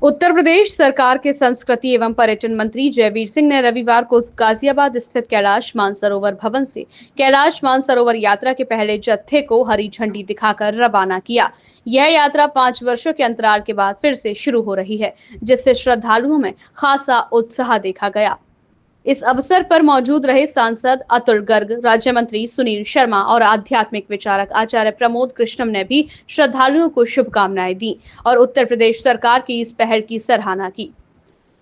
उत्तर प्रदेश सरकार के संस्कृति एवं पर्यटन मंत्री जयवीर सिंह ने रविवार को गाजियाबाद स्थित कैलाश मानसरोवर भवन से कैलाश मानसरोवर यात्रा के पहले जत्थे को हरी झंडी दिखाकर रवाना किया। यह यात्रा 5 वर्षों के अंतराल के बाद फिर से शुरू हो रही है, जिससे श्रद्धालुओं में खासा उत्साह देखा गया। इस अवसर पर मौजूद रहे सांसद अतुल गर्ग, राज्य मंत्री सुनील शर्मा और आध्यात्मिक विचारक आचार्य प्रमोद कृष्णम ने भी श्रद्धालुओं को शुभकामनाएं दी और उत्तर प्रदेश सरकार की इस पहल की सराहना की।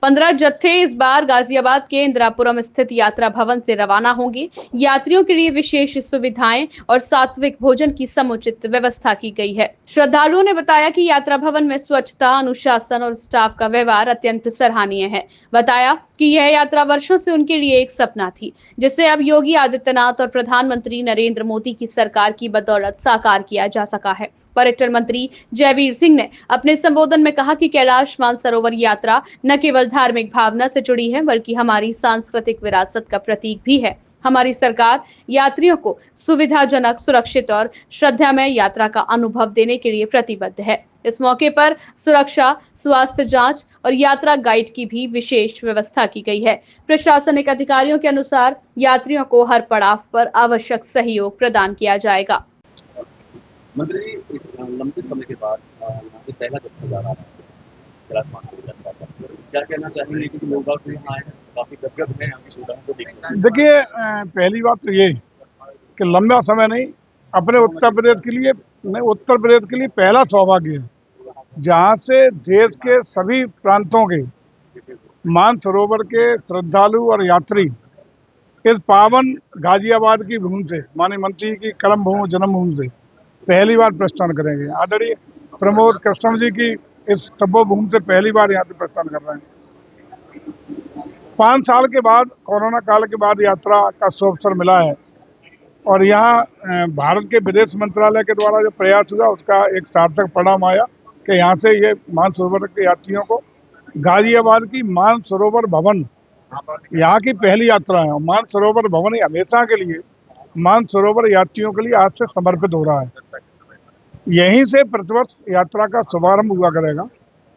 15 जत्थे इस बार गाजियाबाद के इंदिरापुरम स्थित यात्रा भवन से रवाना होंगे। यात्रियों के लिए विशेष सुविधाएं और सात्विक भोजन की समुचित व्यवस्था की गई है। श्रद्धालुओं ने बताया कि यात्रा भवन में स्वच्छता, अनुशासन और स्टाफ का व्यवहार अत्यंत सराहनीय है। बताया कि यह यात्रा वर्षों से उनके लिए एक सपना थी, जिसे अब योगी आदित्यनाथ और प्रधानमंत्री नरेंद्र मोदी की सरकार की बदौलत साकार किया जा सका है। पर्यटन मंत्री जयवीर सिंह ने अपने संबोधन में कहा कि कैलाश मानसरोवर यात्रा न केवल धार्मिक भावना से जुड़ी है, बल्कि हमारी सांस्कृतिक विरासत का प्रतीक भी है। हमारी सरकार यात्रियों को सुविधाजनक, सुरक्षित और श्रद्धामय यात्रा का अनुभव देने के लिए प्रतिबद्ध है। इस मौके पर सुरक्षा, स्वास्थ्य जांच और यात्रा गाइड की भी विशेष व्यवस्था की गई है। प्रशासनिक अधिकारियों के अनुसार यात्रियों को हर पड़ाव पर आवश्यक सहयोग प्रदान किया जाएगा। मंत्री जी, एक लंबे समय के बाद यहाँ से पहला जत्था जा रहा है कैलाश मानसरोवर यात्रा का। क्या कहना चाहेंगे कि लोग बाग यहाँ आए हैं, काफी गदगद हैं यहाँ की सुविधाओं को देखकर? देखिए, पहली बात तो ये कि लंबा समय नहीं, अपने उत्तर प्रदेश के लिए पहला सौभाग्य है, जहाँ से देश के सभी प्रांतों के मानसरोवर के श्रद्धालु और यात्री इस पावन गाजियाबाद की भूमि से, माननीय मंत्री की कर्म भूमि, जन्मभूमि से पहली बार प्रस्थान करेंगे। आदरणीय प्रमोद कृष्णम जी की इस तपोभूमि से पहली बार यहाँ से प्रस्थान कर रहे हैं। 5 साल के बाद, कोरोना काल के बाद यात्रा का सुअवसर मिला है और यहाँ भारत के विदेश मंत्रालय के द्वारा जो प्रयास हुआ उसका एक सार्थक परिणाम आया कि यहाँ से ये मानसरोवर के यात्रियों को गाजियाबाद की मानसरोवर भवन यहाँ की पहली यात्रा है। मानसरोवर भवन हमेशा के लिए मानसरोवर यात्रियों के लिए आज से समर्पित हो रहा है। यहीं से प्रतिवर्ष यात्रा का शुभारंभ हुआ करेगा।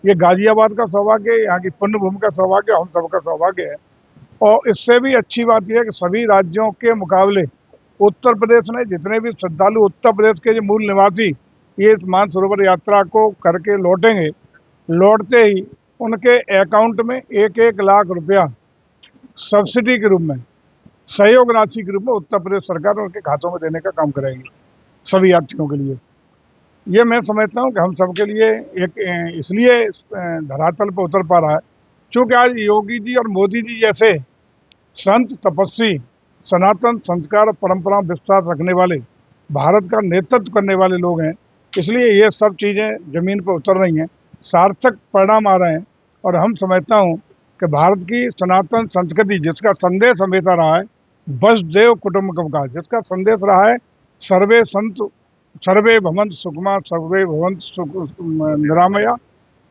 ये गाजियाबाद का सौभाग्य, यहाँ की पुण्य भूमि का सौभाग्य, हम सबका सौभाग्य है। और इससे भी अच्छी बात यह है कि सभी राज्यों के मुकाबले उत्तर प्रदेश ने जितने भी श्रद्धालु उत्तर प्रदेश के जो मूल निवासी ये मानसरोवर यात्रा को करके लौटेंगे, लौटते ही उनके अकाउंट में 1-1 लाख रुपया सब्सिडी के रूप में, सहयोग राशि के रूप में उत्तर प्रदेश सरकार उनके खातों में देने का काम करेगी सभी यात्रियों के लिए। ये मैं समझता हूँ कि हम सबके लिए एक इसलिए धरातल पर उतर पा रहा है क्योंकि आज योगी जी और मोदी जी जैसे संत, तपस्वी, सनातन संस्कार और परंपरा विश्वास रखने वाले, भारत का नेतृत्व करने वाले लोग हैं। इसलिए ये सब चीज़ें जमीन पर उतर रही हैं, सार्थक परिणाम आ रहे हैं और हम समझता हूँ कि भारत की सनातन संस्कृति जिसका संदेश हमेशा रहा है वसुधैव कुटुंबकम का, जिसका संदेश रहा है सर्वे संत सर्वे भवन्तु सुखिनः सर्वे भवन्तु निरामया,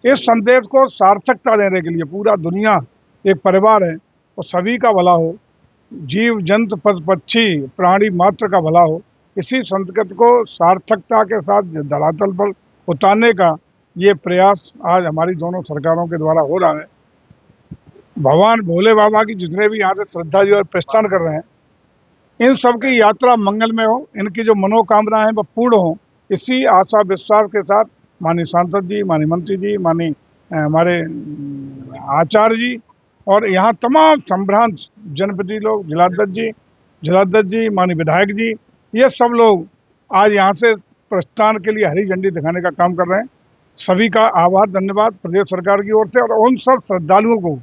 इस संदेश को सार्थकता देने के लिए पूरा दुनिया एक परिवार है और सभी का भला हो, जीव जंतु पशु पक्षी प्राणी मात्र का भला हो, इसी संस्कृति को सार्थकता के साथ धरातल पर उतारने का ये प्रयास आज हमारी दोनों सरकारों के द्वारा हो रहा है। भगवान भोले बाबा की जितने भी यहाँ से श्रद्धालु और प्रस्थान कर रहे हैं, इन सब की यात्रा मंगलमय हो, इनकी जो मनोकामनाएं हैं वो पूर्ण हो, इसी आशा विश्वास के साथ माननीय सांसद जी, माननीय मंत्री जी, माननीय हमारे आचार्य जी और यहाँ तमाम संभ्रांत जनप्रतिनिधि लोग, जिलाध्यक्ष जी, माननीय विधायक जी, ये सब लोग आज यहाँ से प्रस्थान के लिए हरी झंडी दिखाने का काम कर रहे हैं। सभी का आभार, धन्यवाद प्रदेश सरकार की ओर से और उन सब श्रद्धालुओं को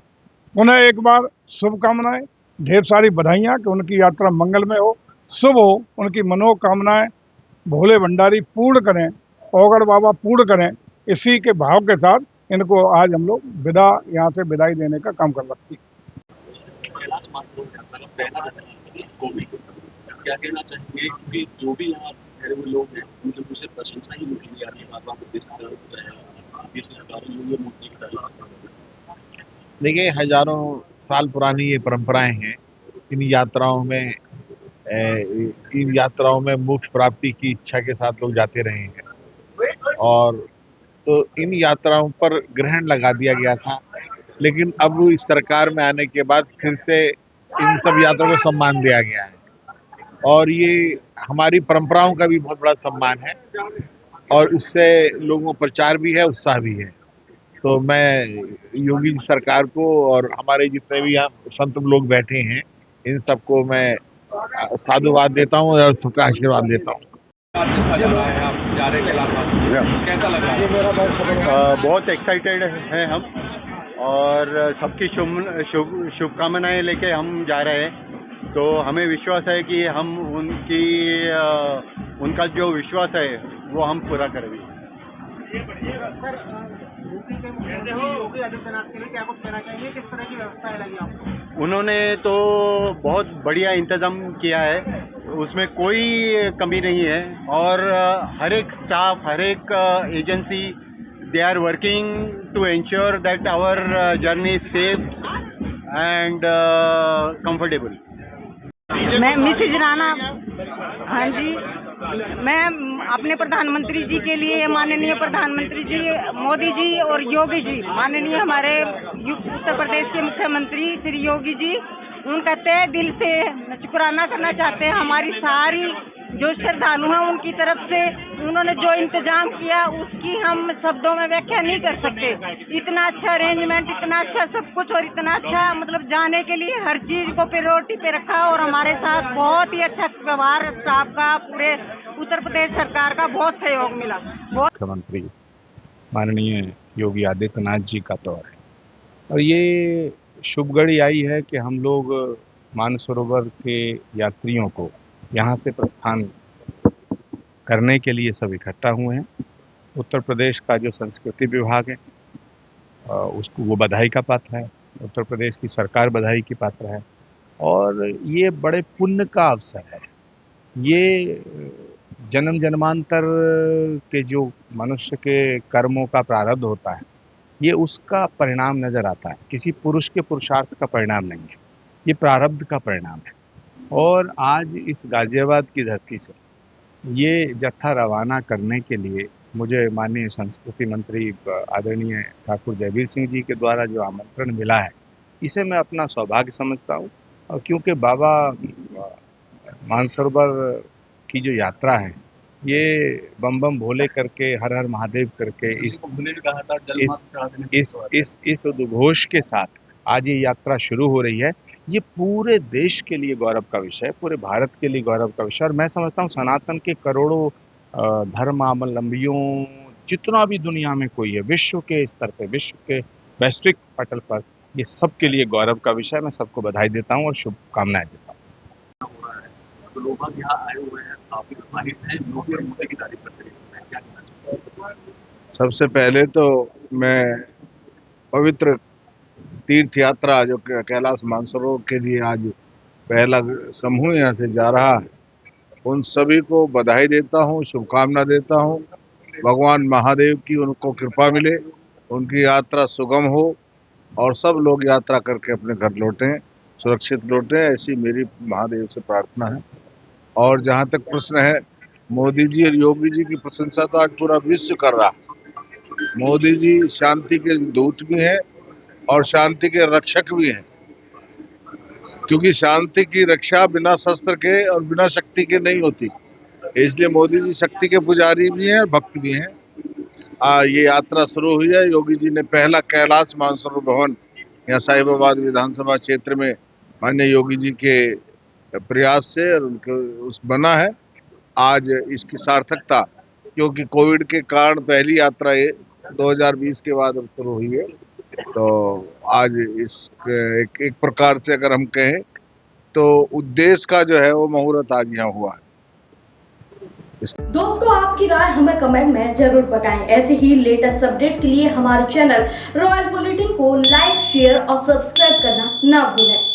पुनः एक बार शुभकामनाएं, ढेर सारी बधाइयाँ कि उनकी यात्रा मंगलमय हो, शुभ हो, उनकी मनोकामनाएं भोले भंडारी पूर्ण करें, ओगड़ बाबा पूर्ण करें। इसी के भाव के साथ इनको आज हम लोग यहाँ से विदाई देने का काम कर सकते हैं। कैलाश मानसरोवर यात्रा का पहला जत्था कोविड, क्या कहना चाहेंगे कि जो भी यहाँ ठहरे हुए लोग हैं उनकी मुझे प्रशंसा ही मिल रही है, बाबा को देश देखिए, हजारों साल पुरानी ये परंपराएं हैं। इन यात्राओं में मोक्ष प्राप्ति की इच्छा के साथ लोग जाते रहे हैं और तो इन यात्राओं पर ग्रहण लगा दिया गया था, लेकिन अब इस सरकार में आने के बाद फिर से इन सब यात्राओं को सम्मान दिया गया है और ये हमारी परंपराओं का भी बहुत बड़ा सम्मान है और इससे लोगों को प्रचार भी है, उत्साह भी है। तो मैं योगी जी सरकार को और हमारे जितने भी यहाँ संत लोग बैठे हैं इन सबको मैं साधुवाद देता हूँ और सबका आशीर्वाद देता हूँ। कैसा लग रहा है? बहुत एक्साइटेड हैं हम और सबकी शुभकामनाएं लेके हम जा रहे हैं। तो हमें विश्वास है कि हम उनका जो विश्वास है वो हम पूरा करेंगे। सर, यूपी के मुख्यमंत्री योगी आदित्यनाथ के लिए क्या कुछ कहना चाहिए? किस तरह की व्यवस्थाएं लगी आपको? उन्होंने तो बहुत बढ़िया इंतज़ाम किया है, उसमें कोई कमी नहीं है और हर एक स्टाफ, हर एक agency they are working to ensure that our journey is safe and comfortable. मैं मिसेज राणा, हाँ जी, मैं अपने प्रधानमंत्री जी के लिए, माननीय प्रधानमंत्री जी मोदी जी और योगी जी, माननीय हमारे उत्तर प्रदेश के मुख्यमंत्री श्री योगी जी, उनका तहे दिल से शुक्राना करना चाहते हैं। हमारी सारी जो श्रद्धालु हैं उनकी तरफ से उन्होंने जो इंतजाम किया उसकी हम शब्दों में व्याख्या नहीं कर सकते। इतना अच्छा अरेंजमेंट, इतना अच्छा सब कुछ और इतना अच्छा मतलब जाने के लिए हर चीज़ को प्रायोरिटी पे रखा और हमारे साथ बहुत ही अच्छा व्यवहार स्टाफ का, पूरे उत्तर प्रदेश सरकार का बहुत सहयोग मिला। मुख्यमंत्री माननीय योगी आदित्यनाथ जी का दौर है और ये शुभ घड़ी आई है कि हम लोग मानसरोवर के यात्रियों को यहाँ से प्रस्थान करने के लिए सब इकट्ठा हुए हैं। उत्तर प्रदेश का जो संस्कृति विभाग है उसको वो बधाई का पात्र है, उत्तर प्रदेश की सरकार बधाई की पात्र है और ये बड़े पुण्य का अवसर है। ये जन्म जन्मांतर के जो मनुष्य के कर्मों का प्रारब्ध होता है, ये उसका परिणाम नज़र आता है। किसी पुरुष के पुरुषार्थ का परिणाम नहीं है, ये प्रारब्ध का परिणाम है। और आज इस गाजियाबाद की धरती से ये जत्था रवाना करने के लिए मुझे माननीय संस्कृति मंत्री आदरणीय ठाकुर जयवीर सिंह जी के द्वारा जो आमंत्रण मिला है, इसे मैं अपना सौभाग्य समझता हूँ। और क्योंकि बाबा मानसरोवर की जो यात्रा है, ये बम बम भोले करके, हर हर महादेव करके इस उद्घोष के साथ आज ये यात्रा शुरू हो रही है। ये पूरे देश के लिए गौरव का विषय है, पूरे भारत के लिए गौरव का विषय। और मैं समझता हूँ सनातन के करोड़ों धर्मावलंबियों, जितना भी दुनिया में कोई है, विश्व के स्तर पे, विश्व के वैश्विक पटल पर, ये सबके लिए गौरव का विषय। मैं सबको बधाई देता हूँ और शुभकामनाएं देता हूँ। तो लोग यहाँ आए हुए हैं, काफी सम्मानित हैं, योगी और मोदी की तारीफ करते हैं, क्या कहना चाहिए? सबसे पहले तो मैं पवित्र तीर्थ यात्रा जो कैलाश मानसरोवर के लिए आज पहला समूह यहाँ से जा रहा है, उन सभी को बधाई देता हूँ, शुभकामना देता हूँ। भगवान महादेव की उनको कृपा मिले, उनकी यात्रा सुगम हो और सब लोग यात्रा करके अपने घर लौटें, सुरक्षित लौटें, ऐसी मेरी महादेव से प्रार्थना है। और जहाँ तक प्रश्न है मोदी जी और योगी जी की प्रशंसा तो आज पूरा विश्व कर रहा। मोदी जी शांति के दूत भी हैं और शांति के रक्षक भी हैं, क्योंकि शांति की रक्षा बिना शस्त्र के और बिना शक्ति के नहीं होती। इसलिए मोदी जी शक्ति के पुजारी भी हैं और भक्त भी हैं। ये यात्रा शुरू हुई है। योगी जी ने पहला कैलाश मानसरोवर भवन यहाँ साहिबाबाद विधानसभा क्षेत्र में माननीय योगी जी के प्रयास से और उनके उस बना है। आज इसकी सार्थकता, क्योंकि कोविड के कारण पहली यात्रा ये 2020 के बाद शुरू हुई है, तो आज इस एक प्रकार से अगर हम कहें तो उद्देश्य का जो है वो मुहूर्त आज यहाँ हुआ है। दोस्तों, आपकी राय हमें कमेंट में जरूर बताएं। ऐसे ही लेटेस्ट अपडेट के लिए हमारे चैनल रॉयल बुलेटिन को लाइक, शेयर और सब्सक्राइब करना ना भूलें।